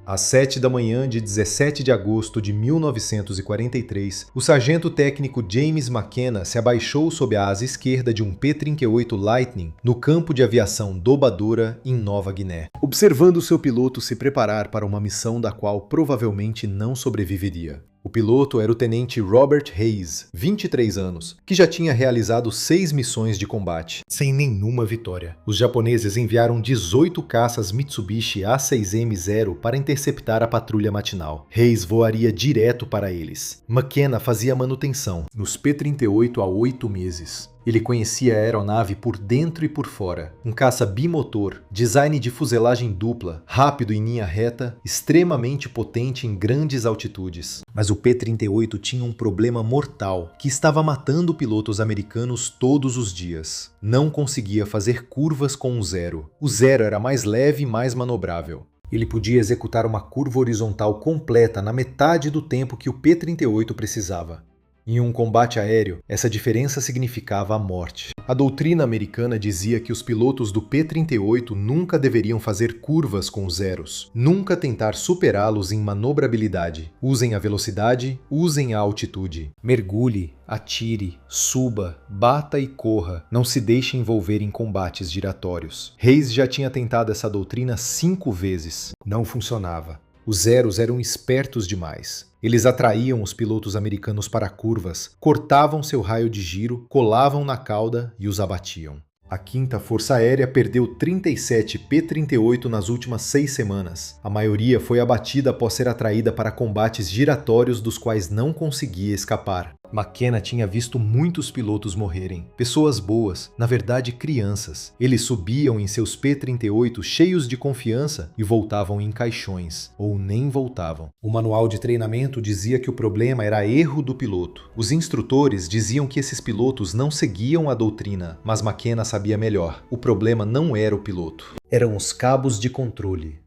Às 7 da manhã de 17 de agosto de 1943, o sargento técnico James McKenna se abaixou sob a asa esquerda de um P-38 Lightning no campo de aviação Dobadora, em Nova Guiné, observando seu piloto se preparar para uma missão da qual provavelmente não sobreviveria. O piloto era o tenente Robert Hayes, 23 anos, que já tinha realizado 6 missões de combate, sem nenhuma vitória. Os japoneses enviaram 18 caças Mitsubishi A6M0 para interceptar a patrulha matinal. Hayes voaria direto para eles. McKenna fazia manutenção nos P-38 há 8 meses. Ele conhecia a aeronave por dentro e por fora. Um caça bimotor, design de fuselagem dupla, rápido em linha reta, extremamente potente em grandes altitudes. Mas o P-38 tinha um problema mortal, que estava matando pilotos americanos todos os dias. Não conseguia fazer curvas com o Zero. O Zero era mais leve e mais manobrável. Ele podia executar uma curva horizontal completa na metade do tempo que o P-38 precisava. Em um combate aéreo, essa diferença significava a morte. A doutrina americana dizia que os pilotos do P-38 nunca deveriam fazer curvas com zeros, nunca tentar superá-los em manobrabilidade. Usem a velocidade, usem a altitude. Mergulhe, atire, suba, bata e corra. Não se deixe envolver em combates giratórios. Hayes já tinha tentado essa doutrina 5 vezes. Não funcionava. Os Zeros eram espertos demais. Eles atraíam os pilotos americanos para curvas, cortavam seu raio de giro, colavam na cauda e os abatiam. A 5ª Força Aérea perdeu 37 P-38 nas últimas 6 semanas. A maioria foi abatida após ser atraída para combates giratórios dos quais não conseguia escapar. McKenna tinha visto muitos pilotos morrerem. Pessoas boas, na verdade crianças. Eles subiam em seus P-38 cheios de confiança e voltavam em caixões, ou nem voltavam. O manual de treinamento dizia que o problema era erro do piloto. Os instrutores diziam que esses pilotos não seguiam a doutrina, mas McKenna sabia melhor. O problema não era o piloto. Eram os cabos de controle.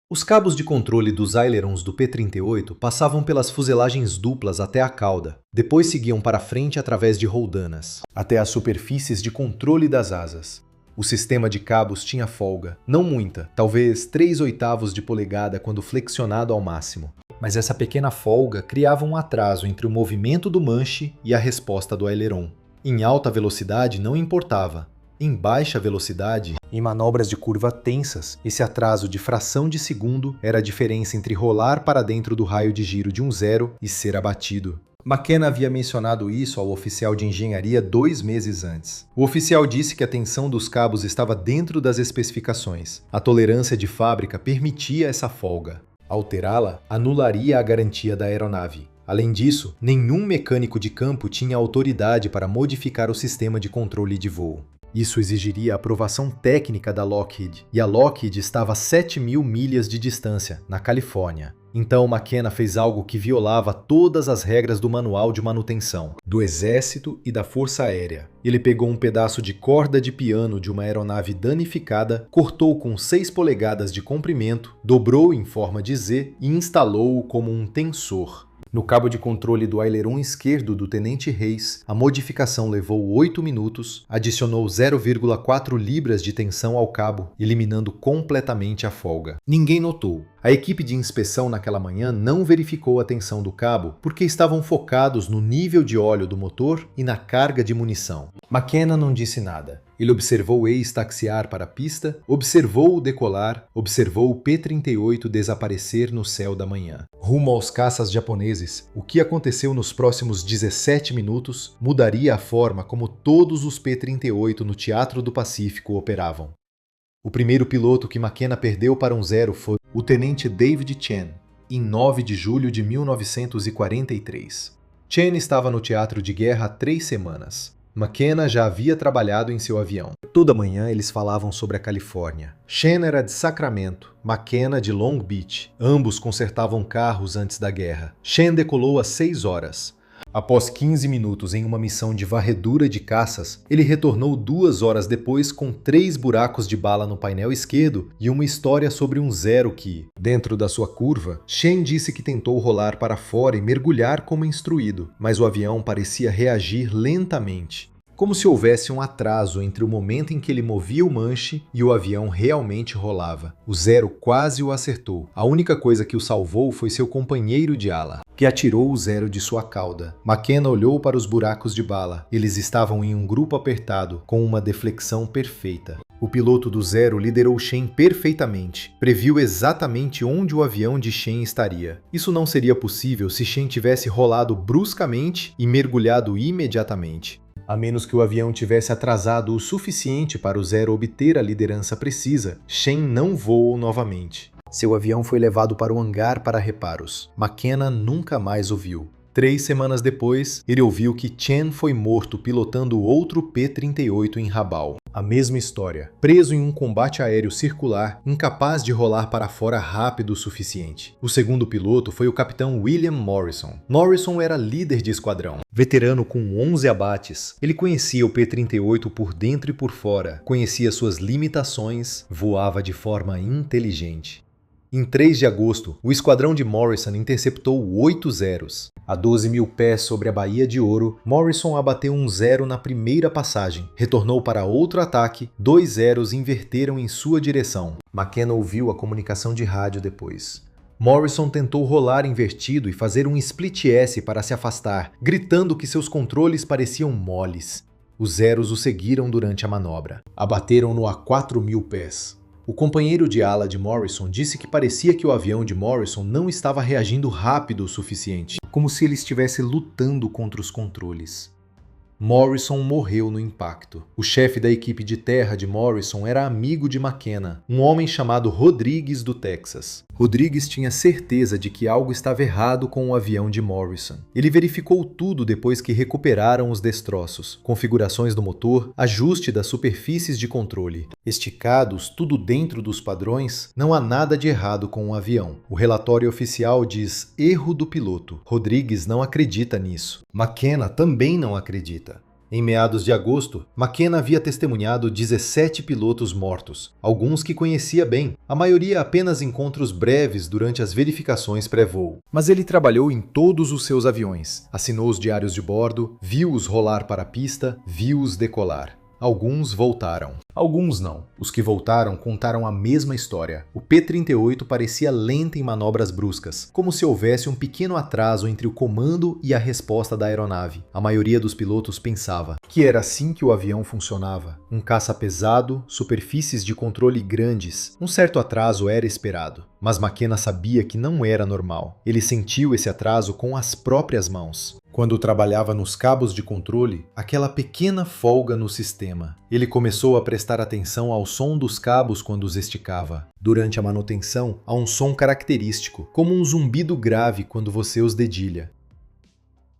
Os cabos de controle dos ailerons do P-38 passavam pelas fuselagens duplas até a cauda, depois seguiam para frente através de roldanas, até as superfícies de controle das asas. O sistema de cabos tinha folga, não muita, talvez 3/8 de polegada quando flexionado ao máximo. Mas essa pequena folga criava um atraso entre o movimento do manche e a resposta do aileron. Em alta velocidade não importava. Em baixa velocidade, em manobras de curva tensas, esse atraso de fração de segundo era a diferença entre rolar para dentro do raio de giro de um zero e ser abatido. McKenna havia mencionado isso ao oficial de engenharia 2 meses antes. O oficial disse que a tensão dos cabos estava dentro das especificações. A tolerância de fábrica permitia essa folga. Alterá-la anularia a garantia da aeronave. Além disso, nenhum mecânico de campo tinha autoridade para modificar o sistema de controle de voo. Isso exigiria a aprovação técnica da Lockheed, e a Lockheed estava a 7.000 milhas de distância, na Califórnia. Então McKenna fez algo que violava todas as regras do manual de manutenção, do Exército e da Força Aérea. Ele pegou um pedaço de corda de piano de uma aeronave danificada, cortou com 6 polegadas de comprimento, dobrou em forma de Z e instalou-o como um tensor. No cabo de controle do aileron esquerdo do Tenente Hayes, a modificação levou 8 minutos, adicionou 0,4 libras de tensão ao cabo, eliminando completamente a folga. Ninguém notou. A equipe de inspeção naquela manhã não verificou a tensão do cabo porque estavam focados no nível de óleo do motor e na carga de munição. McKenna não disse nada. Ele observou o Hayes taxiar para a pista, observou-o decolar, observou o P-38 desaparecer no céu da manhã. Rumo aos caças japoneses, o que aconteceu nos próximos 17 minutos mudaria a forma como todos os P-38 no Teatro do Pacífico operavam. O primeiro piloto que McKenna perdeu para um zero foi o tenente David Chen, em 9 de julho de 1943. Chen estava no teatro de guerra há 3 semanas. McKenna já havia trabalhado em seu avião. Toda manhã eles falavam sobre a Califórnia. Chen era de Sacramento, McKenna de Long Beach. Ambos consertavam carros antes da guerra. Chen decolou às 6 horas. Após 15 minutos em uma missão de varredura de caças, ele retornou 2 horas depois com 3 buracos de bala no painel esquerdo e uma história sobre um zero que, dentro da sua curva, Chen disse que tentou rolar para fora e mergulhar como instruído, mas o avião parecia reagir lentamente. como se houvesse um atraso entre o momento em que ele movia o manche e o avião realmente rolava. O Zero quase o acertou. A única coisa que o salvou foi seu companheiro de ala, que atirou o Zero de sua cauda. McKenna olhou para os buracos de bala. Eles estavam em um grupo apertado, com uma deflexão perfeita. O piloto do Zero liderou Shen perfeitamente. Previu exatamente onde o avião de Shen estaria. Isso não seria possível se Shen tivesse rolado bruscamente e mergulhado imediatamente. A menos que o avião tivesse atrasado o suficiente para o Zero obter a liderança precisa, Shen não voou novamente. Seu avião foi levado para o hangar para reparos. McKenna nunca mais o viu. 3 semanas depois, ele ouviu que Chen foi morto pilotando outro P-38 em Rabaul. A mesma história. Preso em um combate aéreo circular, incapaz de rolar para fora rápido o suficiente. O segundo piloto foi o capitão William Morrison. Morrison era líder de esquadrão. Veterano com 11 abates, ele conhecia o P-38 por dentro e por fora, conhecia suas limitações, voava de forma inteligente. Em 3 de agosto, o esquadrão de Morrison interceptou 8 zeros. A 12 mil pés sobre a Baía de Ouro, Morrison abateu um zero na primeira passagem. Retornou para outro ataque, 2 zeros inverteram em sua direção. McKenna ouviu a comunicação de rádio depois. Morrison tentou rolar invertido e fazer um split S para se afastar, gritando que seus controles pareciam moles. Os zeros o seguiram durante a manobra. Abateram-no a 4 mil pés. O companheiro de ala de Morrison disse que parecia que o avião de Morrison não estava reagindo rápido o suficiente, como se ele estivesse lutando contra os controles. Morrison morreu no impacto. O chefe da equipe de terra de Morrison era amigo de McKenna, um homem chamado Rodrigues do Texas. Rodrigues tinha certeza de que algo estava errado com o avião de Morrison. Ele verificou tudo depois que recuperaram os destroços, configurações do motor, ajuste das superfícies de controle. Esticados, tudo dentro dos padrões, não há nada de errado com o avião. O relatório oficial diz erro do piloto. Rodrigues não acredita nisso. McKenna também não acredita. Em meados de agosto, McKenna havia testemunhado 17 pilotos mortos, alguns que conhecia bem, a maioria apenas encontros breves durante as verificações pré-voo. Mas ele trabalhou em todos os seus aviões, assinou os diários de bordo, viu-os rolar para a pista, viu-os decolar. Alguns voltaram. Alguns não. Os que voltaram contaram a mesma história. O P-38 parecia lento em manobras bruscas, como se houvesse um pequeno atraso entre o comando e a resposta da aeronave. A maioria dos pilotos pensava que era assim que o avião funcionava. Um caça pesado, superfícies de controle grandes. Um certo atraso era esperado. Mas McKenna sabia que não era normal. Ele sentiu esse atraso com as próprias mãos. Quando trabalhava nos cabos de controle, aquela pequena folga no sistema. Ele começou a prestar atenção ao som dos cabos quando os esticava. Durante a manutenção, há um som característico, como um zumbido grave quando você os dedilha.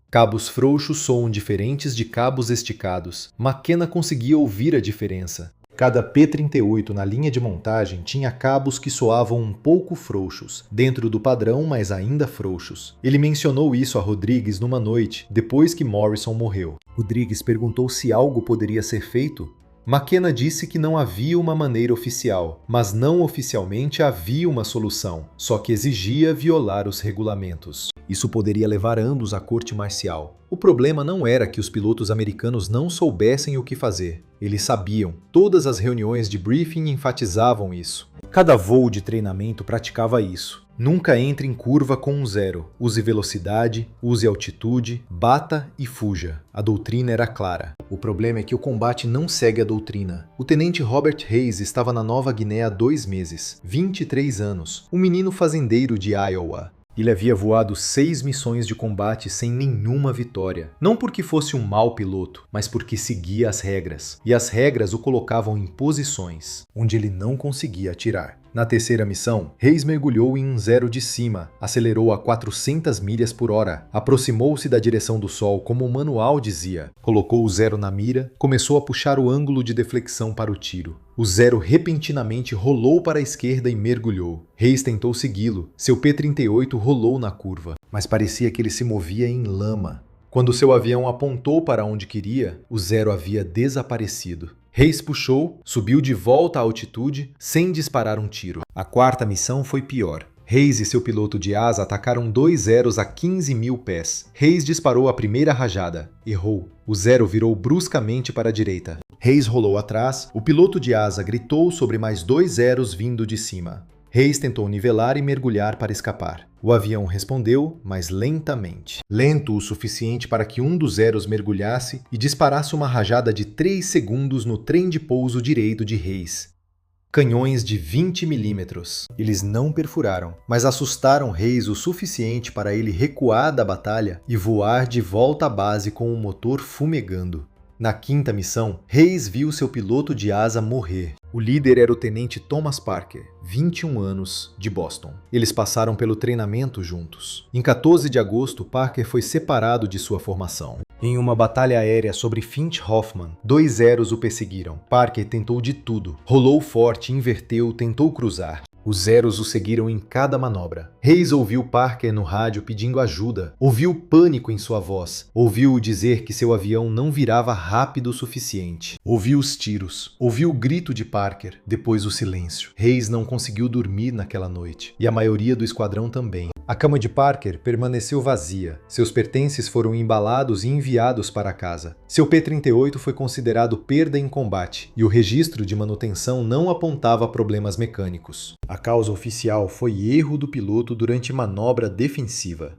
Cabos frouxos soam diferentes de cabos esticados. McKenna conseguia ouvir a diferença. Cada P-38 na linha de montagem tinha cabos que soavam um pouco frouxos, dentro do padrão, mas ainda frouxos. Ele mencionou isso a Rodrigues numa noite, depois que Morrison morreu. Rodrigues perguntou se algo poderia ser feito. McKenna disse que não havia uma maneira oficial, mas não oficialmente havia uma solução, só que exigia violar os regulamentos. Isso poderia levar ambos à corte marcial. O problema não era que os pilotos americanos não soubessem o que fazer. Eles sabiam. Todas as reuniões de briefing enfatizavam isso. Cada voo de treinamento praticava isso. Nunca entre em curva com um zero. Use velocidade, use altitude, bata e fuja. A doutrina era clara. O problema é que o combate não segue a doutrina. O tenente Robert Hayes estava na Nova Guiné há 2 meses, 23 anos, um menino fazendeiro de Iowa. Ele havia voado 6 missões de combate sem nenhuma vitória. Não porque fosse um mau piloto, mas porque seguia as regras. E as regras o colocavam em posições onde ele não conseguia atirar. Na terceira missão, Hayes mergulhou em um zero de cima, acelerou a 400 milhas por hora, aproximou-se da direção do sol como o manual dizia, colocou o zero na mira, começou a puxar o ângulo de deflexão para o tiro. O zero repentinamente rolou para a esquerda e mergulhou. Hayes tentou segui-lo. Seu P-38 rolou na curva, mas parecia que ele se movia em lama. Quando seu avião apontou para onde queria, o zero havia desaparecido. Hayes puxou, subiu de volta à altitude, sem disparar um tiro. A quarta missão foi pior. Hayes e seu piloto de asa atacaram 2 zeros a 15.000 pés. Hayes disparou a primeira rajada. Errou. O zero virou bruscamente para a direita. Hayes rolou atrás. O piloto de asa gritou sobre mais 2 zeros vindo de cima. Hayes tentou nivelar e mergulhar para escapar. O avião respondeu, mas lentamente. Lento o suficiente para que um dos zeros mergulhasse e disparasse uma rajada de 3 segundos no trem de pouso direito de Hayes. Canhões de 20 milímetros. Eles não perfuraram, mas assustaram Hayes o suficiente para ele recuar da batalha e voar de volta à base com o motor fumegando. Na quinta missão, Hayes viu seu piloto de asa morrer. O líder era o tenente Thomas Parker, 21 anos, de Boston. Eles passaram pelo treinamento juntos. Em 14 de agosto, Parker foi separado de sua formação. Em uma batalha aérea sobre Finch Hoffman, 2 zeros o perseguiram. Parker tentou de tudo. Rolou forte, inverteu, tentou cruzar. Os zeros o seguiram em cada manobra. Hayes ouviu Parker no rádio pedindo ajuda. Ouviu pânico em sua voz. Ouviu-o dizer que seu avião não virava rápido o suficiente. Ouviu os tiros. Ouviu o grito de Parker. Depois o silêncio. Hayes não conseguiu dormir naquela noite. E a maioria do esquadrão também. A cama de Parker permaneceu vazia. Seus pertences foram embalados e enviados para casa. Seu P-38 foi considerado perda em combate, e o registro de manutenção não apontava problemas mecânicos. A causa oficial foi erro do piloto durante manobra defensiva.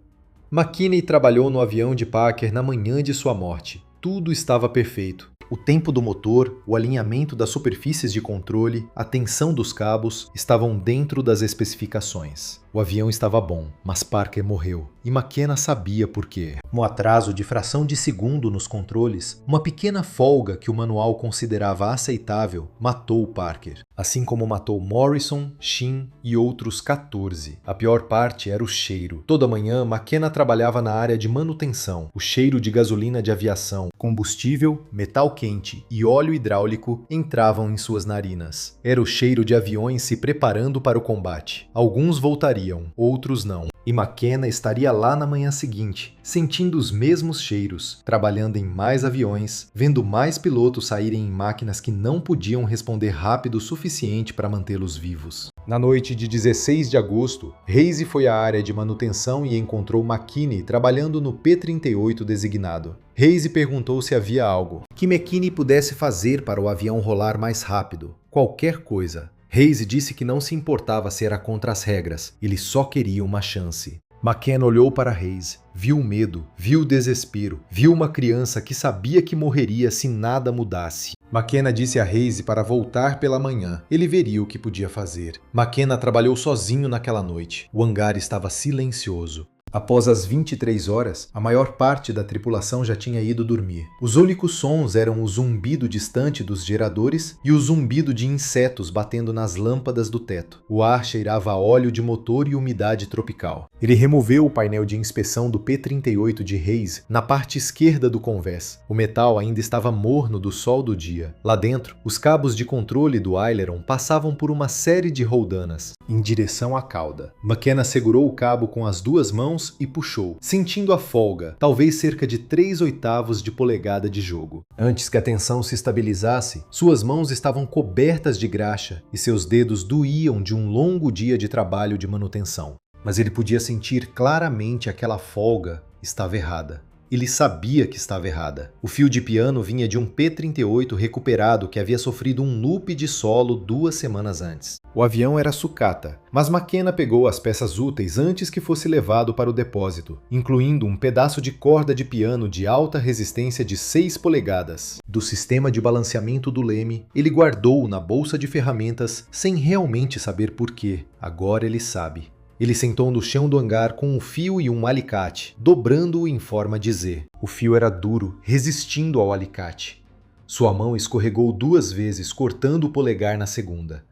McKinney trabalhou no avião de Parker na manhã de sua morte. Tudo estava perfeito. O tempo do motor, o alinhamento das superfícies de controle, a tensão dos cabos estavam dentro das especificações. O avião estava bom, mas Parker morreu, e McKenna sabia por quê. Um atraso de fração de segundo nos controles, uma pequena folga que o manual considerava aceitável, matou Parker, assim como matou Morrison, Sheen e outros 14. A pior parte era o cheiro. Toda manhã, McKenna trabalhava na área de manutenção. O cheiro de gasolina de aviação, combustível, metal quente e óleo hidráulico entravam em suas narinas. Era o cheiro de aviões se preparando para o combate. Alguns voltariam, outros não. E McKenna estaria lá na manhã seguinte, sentindo os mesmos cheiros, trabalhando em mais aviões, vendo mais pilotos saírem em máquinas que não podiam responder rápido o suficiente para mantê-los vivos. Na noite de 16 de agosto, Hayes foi à área de manutenção e encontrou McKinney trabalhando no P-38 designado. Hayes perguntou se havia algo que McKinney pudesse fazer para o avião rolar mais rápido. Qualquer coisa. Hayes disse que não se importava se era contra as regras, ele só queria uma chance. McKenna olhou para Hayes, viu o medo, viu o desespero, viu uma criança que sabia que morreria se nada mudasse. McKenna disse a Hayes para voltar pela manhã, ele veria o que podia fazer. McKenna trabalhou sozinho naquela noite, o hangar estava silencioso. Após as 23 horas, a maior parte da tripulação já tinha ido dormir. Os únicos sons eram o zumbido distante dos geradores e o zumbido de insetos batendo nas lâmpadas do teto. O ar cheirava a óleo de motor e umidade tropical. Ele removeu o painel de inspeção do P-38 de Hayes na parte esquerda do convés. O metal ainda estava morno do sol do dia. Lá dentro, os cabos de controle do aileron passavam por uma série de roldanas, em direção à cauda. McKenna segurou o cabo com as duas mãos e puxou, sentindo a folga, talvez cerca de 3/8 de polegada de jogo. Antes que a tensão se estabilizasse, suas mãos estavam cobertas de graxa e seus dedos doíam de um longo dia de trabalho de manutenção. Mas ele podia sentir claramente aquela folga estava errada. Ele sabia que estava errada. O fio de piano vinha de um P-38 recuperado que havia sofrido um loop de solo 2 semanas antes. O avião era sucata, mas McKenna pegou as peças úteis antes que fosse levado para o depósito, incluindo um pedaço de corda de piano de alta resistência de 6 polegadas. Do sistema de balanceamento do leme, ele guardou-o na bolsa de ferramentas sem realmente saber por quê. Agora ele sabe. Ele sentou no chão do hangar com um fio e um alicate, dobrando-o em forma de Z. O fio era duro, resistindo ao alicate. Sua mão escorregou 2 vezes, cortando o polegar na segunda.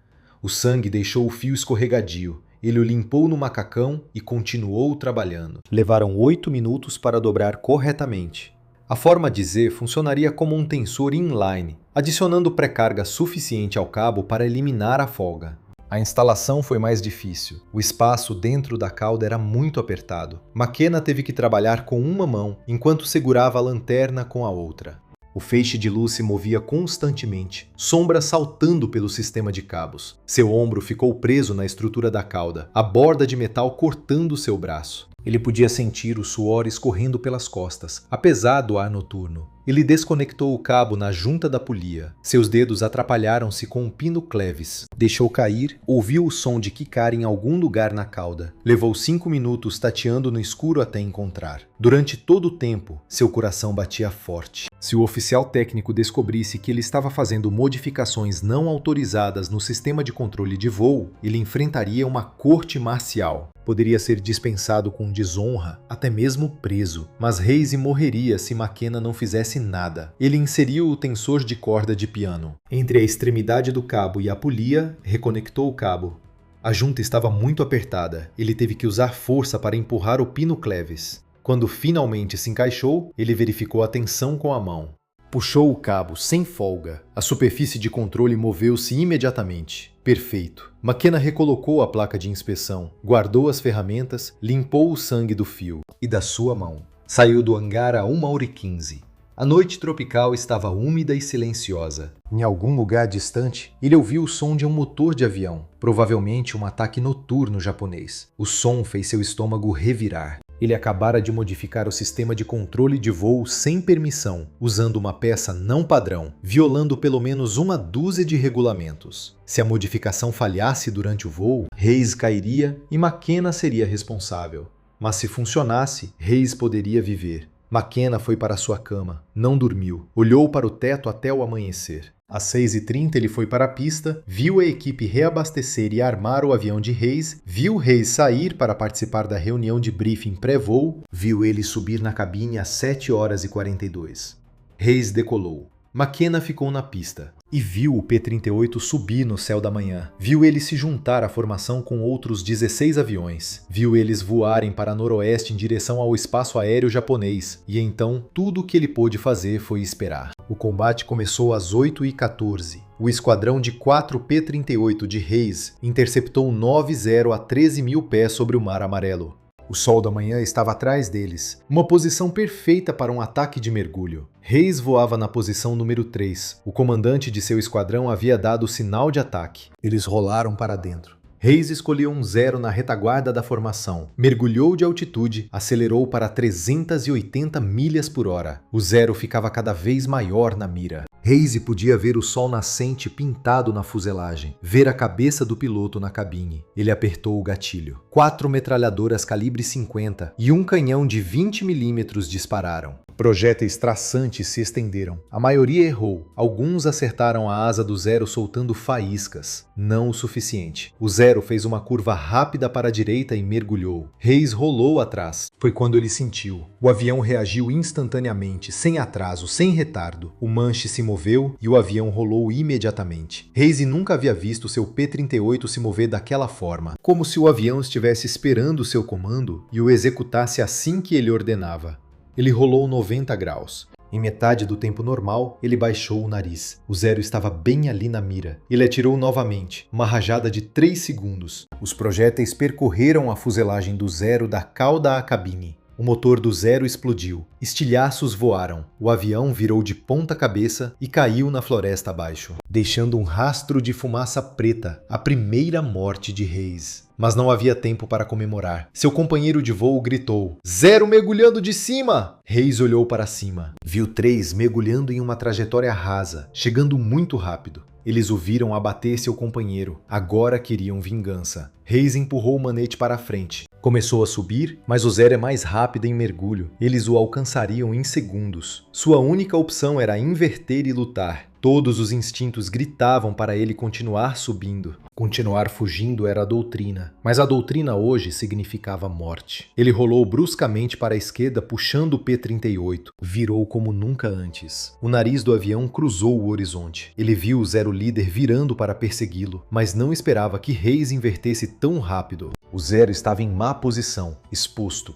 O sangue deixou o fio escorregadio. Ele o limpou no macacão e continuou trabalhando. Levaram 8 minutos para dobrar corretamente. A forma de Z funcionaria como um tensor inline, adicionando pré-carga suficiente ao cabo para eliminar a folga. A instalação foi mais difícil. O espaço dentro da cauda era muito apertado. McKenna teve que trabalhar com uma mão, enquanto segurava a lanterna com a outra. O feixe de luz se movia constantemente, sombras saltando pelo sistema de cabos. Seu ombro ficou preso na estrutura da cauda, a borda de metal cortando seu braço. Ele podia sentir o suor escorrendo pelas costas, apesar do ar noturno. Ele desconectou o cabo na junta da polia. Seus dedos atrapalharam-se com um pino Clevis. Deixou cair, ouviu o som de quicar em algum lugar na cauda. Levou 5 minutos tateando no escuro até encontrar. Durante todo o tempo, seu coração batia forte. Se o oficial técnico descobrisse que ele estava fazendo modificações não autorizadas no sistema de controle de voo, ele enfrentaria uma corte marcial. Poderia ser dispensado com desonra, até mesmo preso, mas Hayes morreria se McKenna não fizesse nada. Ele inseriu o tensor de corda de piano. Entre a extremidade do cabo e a polia, reconectou o cabo. A junta estava muito apertada. Ele teve que usar força para empurrar o pino Clevis. Quando finalmente se encaixou, ele verificou a tensão com a mão. Puxou o cabo sem folga. A superfície de controle moveu-se imediatamente. Perfeito. McKenna recolocou a placa de inspeção, guardou as ferramentas, limpou o sangue do fio e da sua mão. Saiu do hangar a 1h15. A noite tropical estava úmida e silenciosa. Em algum lugar distante, ele ouviu o som de um motor de avião, provavelmente um ataque noturno japonês. O som fez seu estômago revirar. Ele acabara de modificar o sistema de controle de voo sem permissão, usando uma peça não padrão, violando pelo menos uma dúzia de regulamentos. Se a modificação falhasse durante o voo, Hayes cairia e McKenna seria responsável. Mas se funcionasse, Hayes poderia viver. McKenna foi para sua cama, não dormiu, olhou para o teto até o amanhecer. Às 6h30 ele foi para a pista, viu a equipe reabastecer e armar o avião de Hayes, viu Hayes sair para participar da reunião de briefing pré-voo, viu ele subir na cabine às 7h42. Hayes decolou. McKenna ficou na pista e viu o P-38 subir no céu da manhã. Viu ele se juntar à formação com outros 16 aviões. Viu eles voarem para noroeste em direção ao espaço aéreo japonês. E então, tudo o que ele pôde fazer foi esperar. O combate começou às 8h14. O esquadrão de 4 P-38 de Hayes interceptou 9-0 a 13.000 pés sobre o Mar Amarelo. O sol da manhã estava atrás deles, uma posição perfeita para um ataque de mergulho. Hayes voava na posição número 3. O comandante de seu esquadrão havia dado o sinal de ataque. Eles rolaram para dentro. Hayes escolheu um 0 na retaguarda da formação, mergulhou de altitude, acelerou para 380 milhas por hora. O 0 ficava cada vez maior na mira. Hayes podia ver o sol nascente pintado na fuselagem, ver a cabeça do piloto na cabine. Ele apertou o gatilho. 4 metralhadoras calibre 50 e um canhão de 20 mm dispararam. Projéteis traçantes se estenderam. A maioria errou. Alguns acertaram a asa do 0 soltando faíscas. Não o suficiente. O 0 fez uma curva rápida para a direita e mergulhou. Hayes rolou atrás. Foi quando ele sentiu. O avião reagiu instantaneamente, sem atraso, sem retardo. O manche se moveu e o avião rolou imediatamente. Hayes nunca havia visto seu P-38 se mover daquela forma, como se o avião estivesse esperando seu comando e o executasse assim que ele ordenava. Ele rolou 90 graus. Em metade do tempo normal, ele baixou o nariz. O 0 estava bem ali na mira. Ele atirou novamente, uma rajada de 3 segundos. Os projéteis percorreram a fuselagem do 0 da cauda à cabine. O motor do 0 explodiu. Estilhaços voaram. O avião virou de ponta cabeça e caiu na floresta abaixo, deixando um rastro de fumaça preta, a primeira morte de Hayes. Mas não havia tempo para comemorar. Seu companheiro de voo gritou: "0 mergulhando de cima!" Hayes olhou para cima. Viu 3 mergulhando em uma trajetória rasa, chegando muito rápido. Eles o viram abater seu companheiro. Agora queriam vingança. Hayes empurrou o manete para a frente. Começou a subir, mas o 0 é mais rápido em mergulho. Eles o alcançariam em segundos. Sua única opção era inverter e lutar. Todos os instintos gritavam para ele continuar subindo. Continuar fugindo era a doutrina, mas a doutrina hoje significava morte. Ele rolou bruscamente para a esquerda, puxando o P-38. Virou como nunca antes. O nariz do avião cruzou o horizonte. Ele viu o 0 líder virando para persegui-lo, mas não esperava que Hayes invertesse tão rápido. O 0 estava em má posição, exposto.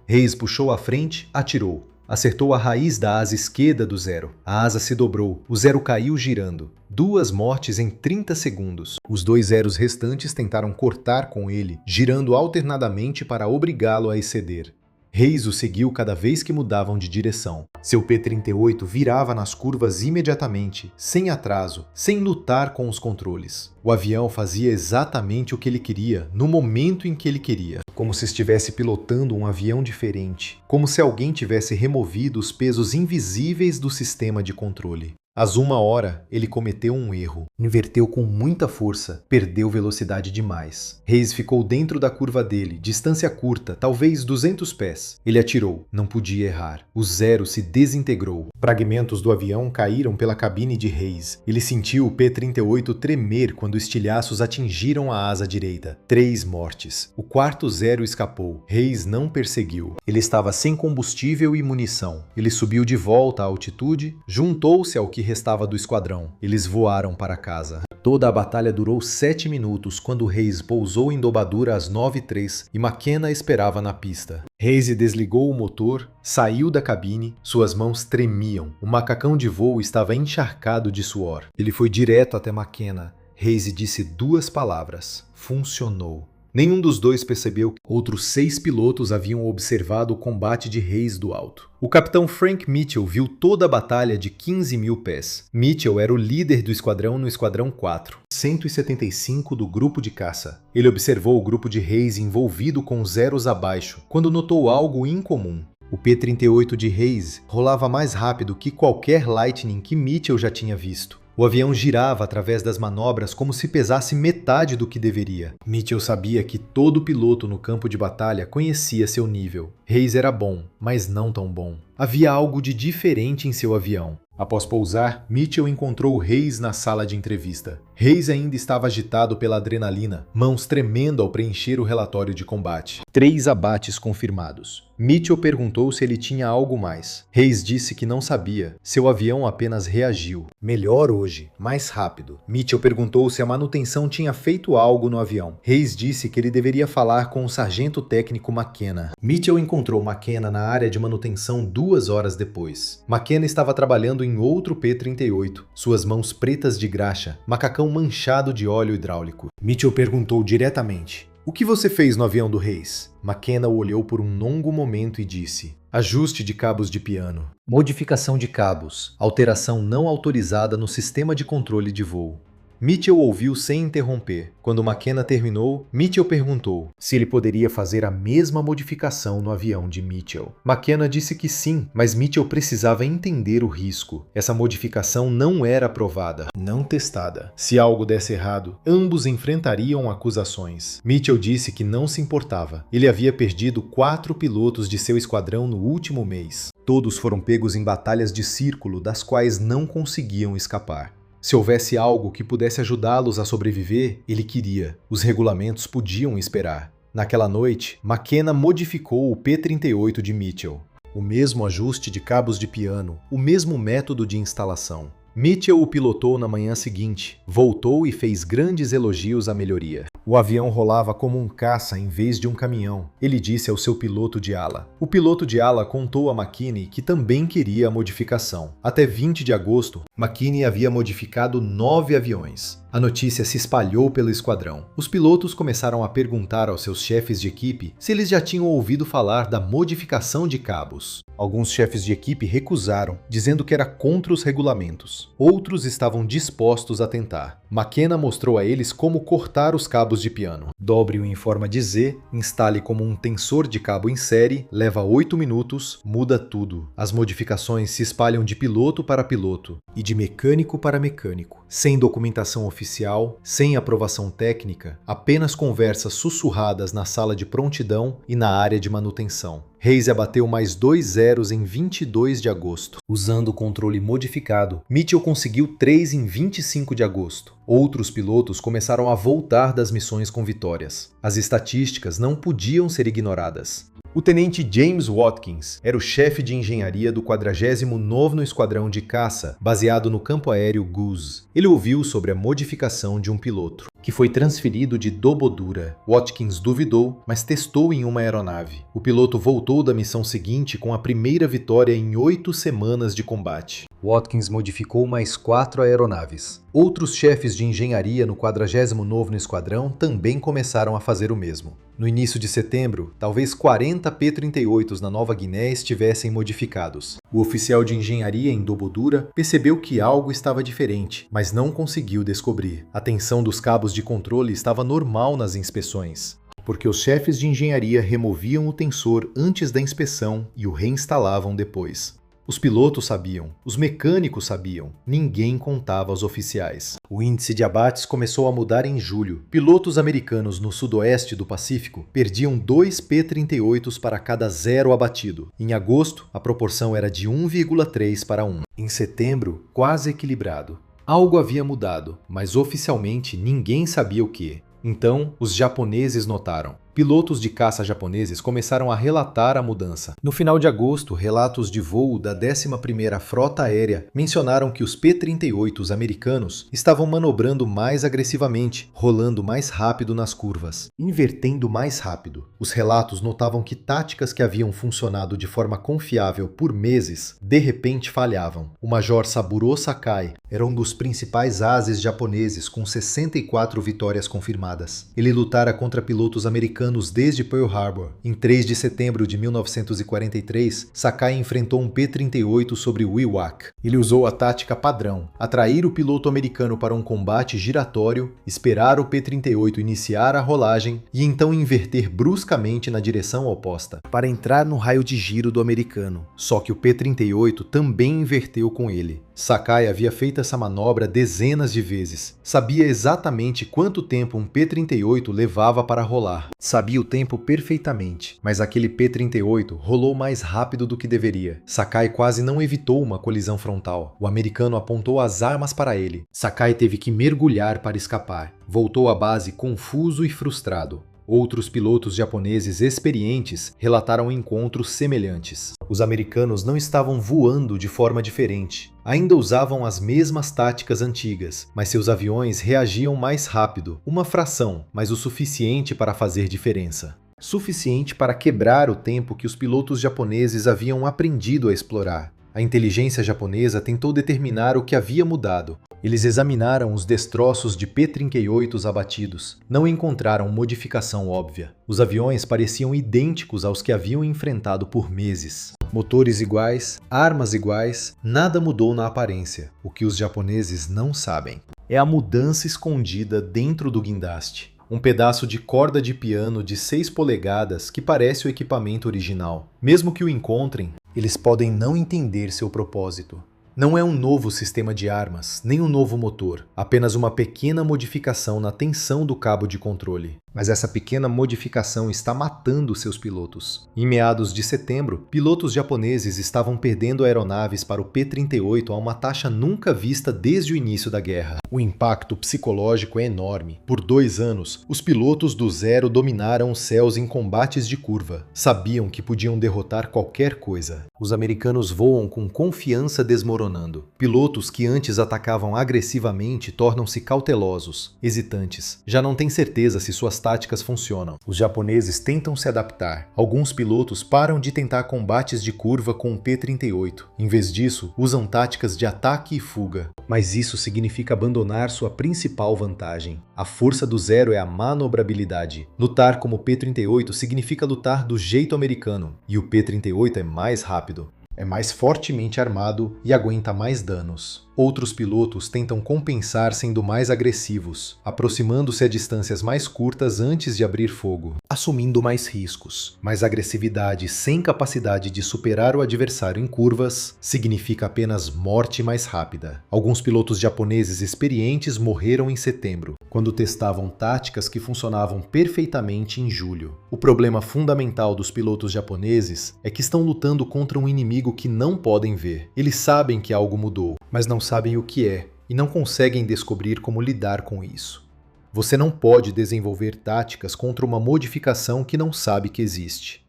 Hayes puxou à frente, atirou. Acertou a raiz da asa esquerda do 0. A asa se dobrou. O 0 caiu girando. 2 mortes em 30 segundos. Os 2 zeros restantes tentaram cortar com ele, girando alternadamente para obrigá-lo a exceder. Hayes o seguiu cada vez que mudavam de direção. Seu P-38 virava nas curvas imediatamente, sem atraso, sem lutar com os controles. O avião fazia exatamente o que ele queria, no momento em que ele queria, como se estivesse pilotando um avião diferente, como se alguém tivesse removido os pesos invisíveis do sistema de controle. Às 1h, ele cometeu um erro. Inverteu com muita força, perdeu velocidade demais. Hayes ficou dentro da curva dele, distância curta, talvez 200 pés. Ele atirou, não podia errar. O Zero se desintegrou. Fragmentos do avião caíram pela cabine de Hayes. Ele sentiu o P-38 tremer quando estilhaços atingiram a asa direita. 3 mortes. O quarto Zero escapou. Hayes não perseguiu. Ele estava sem combustível e munição. Ele subiu de volta à altitude, juntou-se ao que restava do esquadrão. Eles voaram para casa. Toda a batalha durou 7 minutos quando Hayes pousou em Dobadura às 9h03 e McKenna esperava na pista. Hayes desligou o motor, saiu da cabine, suas mãos tremiam. O macacão de voo estava encharcado de suor. Ele foi direto até McKenna. Hayes disse 2 palavras. Funcionou. Nenhum dos dois percebeu que outros 6 pilotos haviam observado o combate de Hayes do alto. O capitão Frank Mitchell viu toda a batalha de 15.000 pés. Mitchell era o líder do esquadrão no Esquadrão 4, 175 do grupo de caça. Ele observou o grupo de Hayes envolvido com zeros abaixo, quando notou algo incomum. O P-38 de Hayes rolava mais rápido que qualquer Lightning que Mitchell já tinha visto. O avião girava através das manobras como se pesasse metade do que deveria. Mitchell sabia que todo piloto no campo de batalha conhecia seu nível. Hayes era bom, mas não tão bom. Havia algo de diferente em seu avião. Após pousar, Mitchell encontrou Hayes na sala de entrevista. Hayes ainda estava agitado pela adrenalina, mãos tremendo ao preencher o relatório de combate. 3 abates confirmados. Mitchell perguntou se ele tinha algo mais. Hayes disse que não sabia. Seu avião apenas reagiu. Melhor hoje, mais rápido. Mitchell perguntou se a manutenção tinha feito algo no avião. Hayes disse que ele deveria falar com o sargento técnico McKenna. Mitchell encontrou McKenna na área de manutenção 2 horas depois. McKenna estava trabalhando em outro P-38, suas mãos pretas de graxa, macacão manchado de óleo hidráulico. Mitchell perguntou diretamente: "O que você fez no avião do Hayes?" McKenna o olhou por um longo momento e disse: "Ajuste de cabos de piano. Modificação de cabos. Alteração não autorizada no sistema de controle de voo." Mitchell ouviu sem interromper. Quando McKenna terminou, Mitchell perguntou se ele poderia fazer a mesma modificação no avião de Mitchell. McKenna disse que sim, mas Mitchell precisava entender o risco. Essa modificação não era aprovada, não testada. Se algo desse errado, ambos enfrentariam acusações. Mitchell disse que não se importava. Ele havia perdido 4 pilotos de seu esquadrão no último mês. Todos foram pegos em batalhas de círculo das quais não conseguiam escapar. Se houvesse algo que pudesse ajudá-los a sobreviver, ele queria. Os regulamentos podiam esperar. Naquela noite, McKenna modificou o P-38 de Mitchell. O mesmo ajuste de cabos de piano, o mesmo método de instalação. Mitchell o pilotou na manhã seguinte, voltou e fez grandes elogios à melhoria. O avião rolava como um caça em vez de um caminhão, ele disse ao seu piloto de ala. O piloto de ala contou a McKinney que também queria a modificação. Até 20 de agosto, McKinney havia modificado 9 aviões. A notícia se espalhou pelo esquadrão. Os pilotos começaram a perguntar aos seus chefes de equipe se eles já tinham ouvido falar da modificação de cabos. Alguns chefes de equipe recusaram, dizendo que era contra os regulamentos. Outros estavam dispostos a tentar. McKenna mostrou a eles como cortar os cabos de piano. Dobre-o em forma de Z, instale como um tensor de cabo em série, leva 8 minutos, muda tudo. As modificações se espalham de piloto para piloto e de mecânico para mecânico, sem documentação oficial, sem aprovação técnica, apenas conversas sussurradas na sala de prontidão e na área de manutenção. Hayes abateu mais 2 zeros em 22 de agosto. Usando o controle modificado, Mitchell conseguiu 3 em 25 de agosto. Outros pilotos começaram a voltar das missões com vitórias. As estatísticas não podiam ser ignoradas. O tenente James Watkins era o chefe de engenharia do 49º Esquadrão de Caça, baseado no campo aéreo Goose. Ele ouviu sobre a modificação de um piloto, que foi transferido de Dobodura. Watkins duvidou, mas testou em uma aeronave. O piloto voltou da missão seguinte com a primeira vitória em 8 semanas de combate. Watkins modificou mais 4 aeronaves. Outros chefes de engenharia no 49º Esquadrão também começaram a fazer o mesmo. No início de setembro, talvez 40 P-38s na Nova Guiné estivessem modificados. O oficial de engenharia em Dobodura percebeu que algo estava diferente, mas não conseguiu descobrir. A tensão dos cabos de controle estava normal nas inspeções, porque os chefes de engenharia removiam o tensor antes da inspeção e o reinstalavam depois. Os pilotos sabiam, os mecânicos sabiam, ninguém contava aos oficiais. O índice de abates começou a mudar em julho. Pilotos americanos no sudoeste do Pacífico perdiam 2 P-38s para cada 0 abatido. Em agosto, a proporção era de 1,3 para 1. Em setembro, quase equilibrado. Algo havia mudado, mas oficialmente ninguém sabia o que. Então, os japoneses notaram. Pilotos de caça japoneses começaram a relatar a mudança. No final de agosto, relatos de voo da 11ª Frota Aérea mencionaram que os P-38s americanos estavam manobrando mais agressivamente, rolando mais rápido nas curvas, invertendo mais rápido. Os relatos notavam que táticas que haviam funcionado de forma confiável por meses, de repente falhavam. O Major Saburo Sakai era um dos principais ases japoneses, com 64 vitórias confirmadas. Ele lutara contra pilotos americanos desde Pearl Harbor. Em 3 de setembro de 1943, Sakai enfrentou um P-38 sobre Wewak. Ele usou a tática padrão: atrair o piloto americano para um combate giratório, esperar o P-38 iniciar a rolagem e então inverter bruscamente na direção oposta, para entrar no raio de giro do americano. Só que o P-38 também inverteu com ele. Sakai havia feito essa manobra dezenas de vezes. Sabia exatamente quanto tempo um P-38 levava para rolar. Sabia o tempo perfeitamente, mas aquele P-38 rolou mais rápido do que deveria. Sakai quase não evitou uma colisão frontal. O americano apontou as armas para ele. Sakai teve que mergulhar para escapar. Voltou à base confuso e frustrado. Outros pilotos japoneses experientes relataram encontros semelhantes. Os americanos não estavam voando de forma diferente. Ainda usavam as mesmas táticas antigas, mas seus aviões reagiam mais rápido, uma fração, mas o suficiente para fazer diferença. Suficiente para quebrar o tempo que os pilotos japoneses haviam aprendido a explorar. A inteligência japonesa tentou determinar o que havia mudado. Eles examinaram os destroços de P-38s abatidos. Não encontraram modificação óbvia. Os aviões pareciam idênticos aos que haviam enfrentado por meses. Motores iguais, armas iguais, nada mudou na aparência. O que os japoneses não sabem é a mudança escondida dentro do guindaste. Um pedaço de corda de piano de 6 polegadas que parece o equipamento original. Mesmo que o encontrem, eles podem não entender seu propósito. Não é um novo sistema de armas, nem um novo motor, apenas uma pequena modificação na tensão do cabo de controle. Mas essa pequena modificação está matando seus pilotos. Em meados de setembro, pilotos japoneses estavam perdendo aeronaves para o P-38 a uma taxa nunca vista desde o início da guerra. O impacto psicológico é enorme. Por 2 anos, os pilotos do Zero dominaram os céus em combates de curva. Sabiam que podiam derrotar qualquer coisa. Os americanos voam com confiança desmoronando. Pilotos que antes atacavam agressivamente tornam-se cautelosos, hesitantes. Já não têm certeza se suas táticas funcionam. Os japoneses tentam se adaptar. Alguns pilotos param de tentar combates de curva com o P-38. Em vez disso, usam táticas de ataque e fuga. Mas isso significa abandonar sua principal vantagem. A força do Zero é a manobrabilidade. Lutar como o P-38 significa lutar do jeito americano. E o P-38 é mais rápido. É mais fortemente armado e aguenta mais danos. Outros pilotos tentam compensar sendo mais agressivos, aproximando-se a distâncias mais curtas antes de abrir fogo, assumindo mais riscos. Mas agressividade sem capacidade de superar o adversário em curvas significa apenas morte mais rápida. Alguns pilotos japoneses experientes morreram em setembro, quando testavam táticas que funcionavam perfeitamente em julho. O problema fundamental dos pilotos japoneses é que estão lutando contra um inimigo que não podem ver. Eles sabem que algo mudou, mas não sabem o que é e não conseguem descobrir como lidar com isso. Você não pode desenvolver táticas contra uma modificação que não sabe que existe.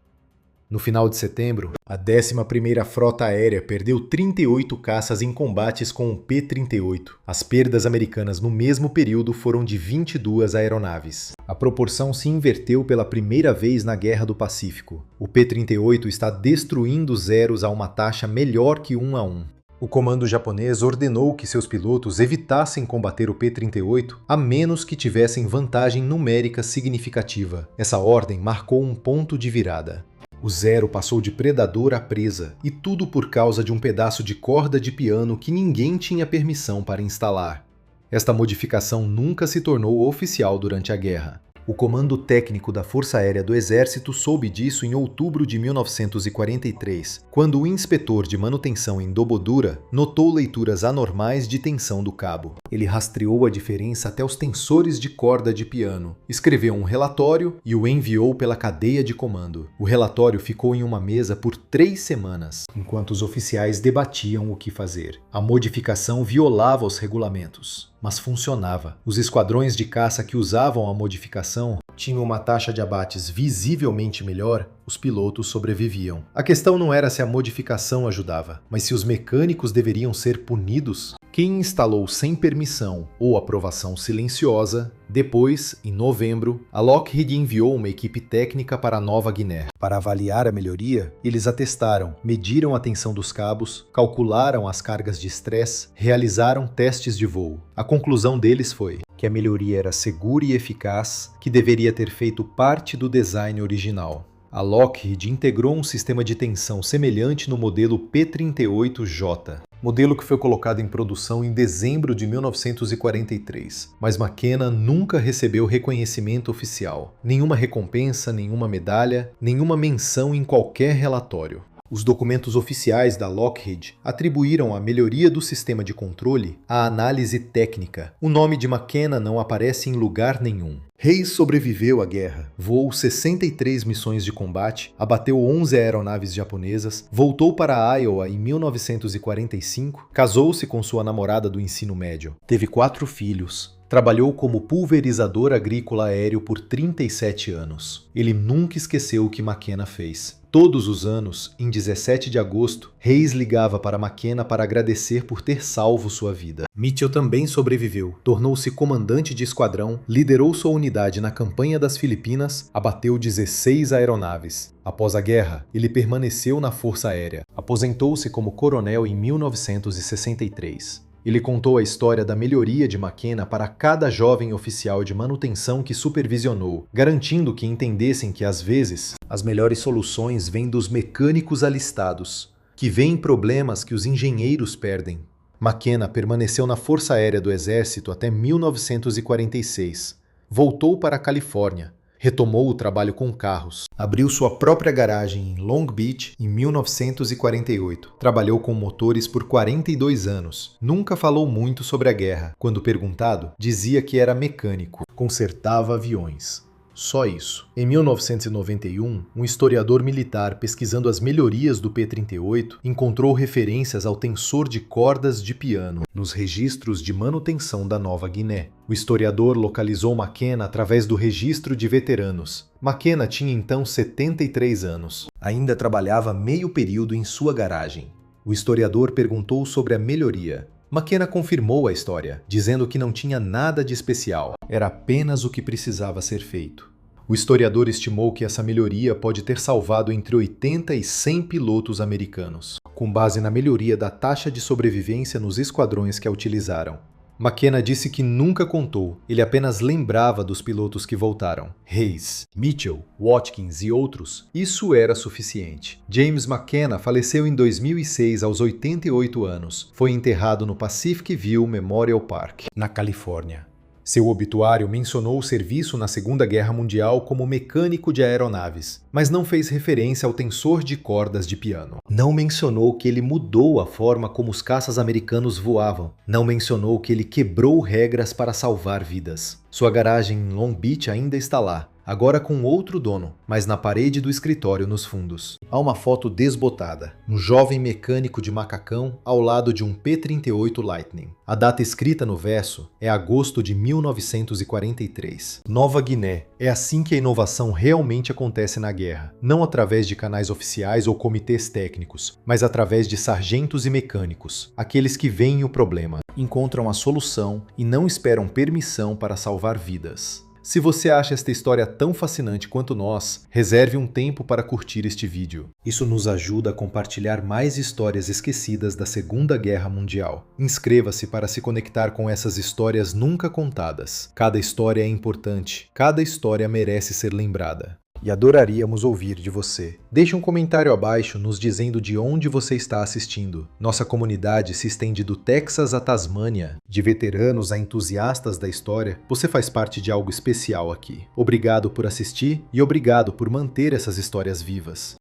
No final de setembro, a 11ª Frota Aérea perdeu 38 caças em combates com o P-38. As perdas americanas no mesmo período foram de 22 aeronaves. A proporção se inverteu pela primeira vez na Guerra do Pacífico. O P-38 está destruindo Zeros a uma taxa melhor que 1 a 1. O comando japonês ordenou que seus pilotos evitassem combater o P-38 a menos que tivessem vantagem numérica significativa. Essa ordem marcou um ponto de virada. O Zero passou de predador a presa, e tudo por causa de um pedaço de corda de piano que ninguém tinha permissão para instalar. Esta modificação nunca se tornou oficial durante a guerra. O Comando Técnico da Força Aérea do Exército soube disso em outubro de 1943, quando o inspetor de manutenção em Dobodura notou leituras anormais de tensão do cabo. Ele rastreou a diferença até os tensores de corda de piano, escreveu um relatório e o enviou pela cadeia de comando. O relatório ficou em uma mesa por 3 semanas, enquanto os oficiais debatiam o que fazer. A modificação violava os regulamentos, mas funcionava. Os esquadrões de caça que usavam a modificação tinham uma taxa de abates visivelmente melhor, os pilotos sobreviviam. A questão não era se a modificação ajudava, mas se os mecânicos deveriam ser punidos. Quem instalou sem permissão ou aprovação silenciosa, depois, em novembro, a Lockheed enviou uma equipe técnica para a Nova Guiné. Para avaliar a melhoria, eles atestaram, mediram a tensão dos cabos, calcularam as cargas de estresse, realizaram testes de voo. A conclusão deles foi que a melhoria era segura e eficaz, que deveria ter feito parte do design original. A Lockheed integrou um sistema de tensão semelhante no modelo P-38J, modelo que foi colocado em produção em dezembro de 1943, mas McKenna nunca recebeu reconhecimento oficial, nenhuma recompensa, nenhuma medalha, nenhuma menção em qualquer relatório. Os documentos oficiais da Lockheed atribuíram a melhoria do sistema de controle à análise técnica. O nome de McKenna não aparece em lugar nenhum. Hayes sobreviveu à guerra, voou 63 missões de combate, abateu 11 aeronaves japonesas, voltou para Iowa em 1945, casou-se com sua namorada do ensino médio, teve 4 filhos. Trabalhou como pulverizador agrícola aéreo por 37 anos. Ele nunca esqueceu o que McKenna fez. Todos os anos, em 17 de agosto, Hayes ligava para McKenna para agradecer por ter salvo sua vida. Mitchell também sobreviveu, tornou-se comandante de esquadrão, liderou sua unidade na campanha das Filipinas, abateu 16 aeronaves. Após a guerra, ele permaneceu na Força Aérea. Aposentou-se como coronel em 1963. Ele contou a história da melhoria de McKenna para cada jovem oficial de manutenção que supervisionou, garantindo que entendessem que, às vezes, as melhores soluções vêm dos mecânicos alistados, que veem problemas que os engenheiros perdem. McKenna permaneceu na Força Aérea do Exército até 1946. Voltou para a Califórnia. Retomou o trabalho com carros. Abriu sua própria garagem em Long Beach em 1948. Trabalhou com motores por 42 anos. Nunca falou muito sobre a guerra. Quando perguntado, dizia que era mecânico. Consertava aviões. Só isso. Em 1991, um historiador militar pesquisando as melhorias do P-38 encontrou referências ao tensor de cordas de piano nos registros de manutenção da Nova Guiné. O historiador localizou McKenna através do registro de veteranos. McKenna tinha então 73 anos. Ainda trabalhava meio período em sua garagem. O historiador perguntou sobre a melhoria. McKenna confirmou a história, dizendo que não tinha nada de especial, era apenas o que precisava ser feito. O historiador estimou que essa melhoria pode ter salvado entre 80 e 100 pilotos americanos, com base na melhoria da taxa de sobrevivência nos esquadrões que a utilizaram. McKenna disse que nunca contou, ele apenas lembrava dos pilotos que voltaram. Hayes, Mitchell, Watkins e outros, isso era suficiente. James McKenna faleceu em 2006 aos 88 anos. Foi enterrado no Pacific View Memorial Park, na Califórnia. Seu obituário mencionou o serviço na Segunda Guerra Mundial como mecânico de aeronaves, mas não fez referência ao tensor de cordas de piano. Não mencionou que ele mudou a forma como os caças americanos voavam. Não mencionou que ele quebrou regras para salvar vidas. Sua garagem em Long Beach ainda está lá, agora com outro dono, mas na parede do escritório nos fundos. Há uma foto desbotada, um jovem mecânico de macacão ao lado de um P-38 Lightning. A data escrita no verso é agosto de 1943. Nova Guiné. É assim que a inovação realmente acontece na guerra, não através de canais oficiais ou comitês técnicos, mas através de sargentos e mecânicos, aqueles que veem o problema, encontram a solução e não esperam permissão para salvar vidas. Se você acha esta história tão fascinante quanto nós, reserve um tempo para curtir este vídeo. Isso nos ajuda a compartilhar mais histórias esquecidas da Segunda Guerra Mundial. Inscreva-se para se conectar com essas histórias nunca contadas. Cada história é importante, cada história merece ser lembrada. E adoraríamos ouvir de você. Deixe um comentário abaixo nos dizendo de onde você está assistindo. Nossa comunidade se estende do Texas à Tasmânia. De veteranos a entusiastas da história, você faz parte de algo especial aqui. Obrigado por assistir e obrigado por manter essas histórias vivas.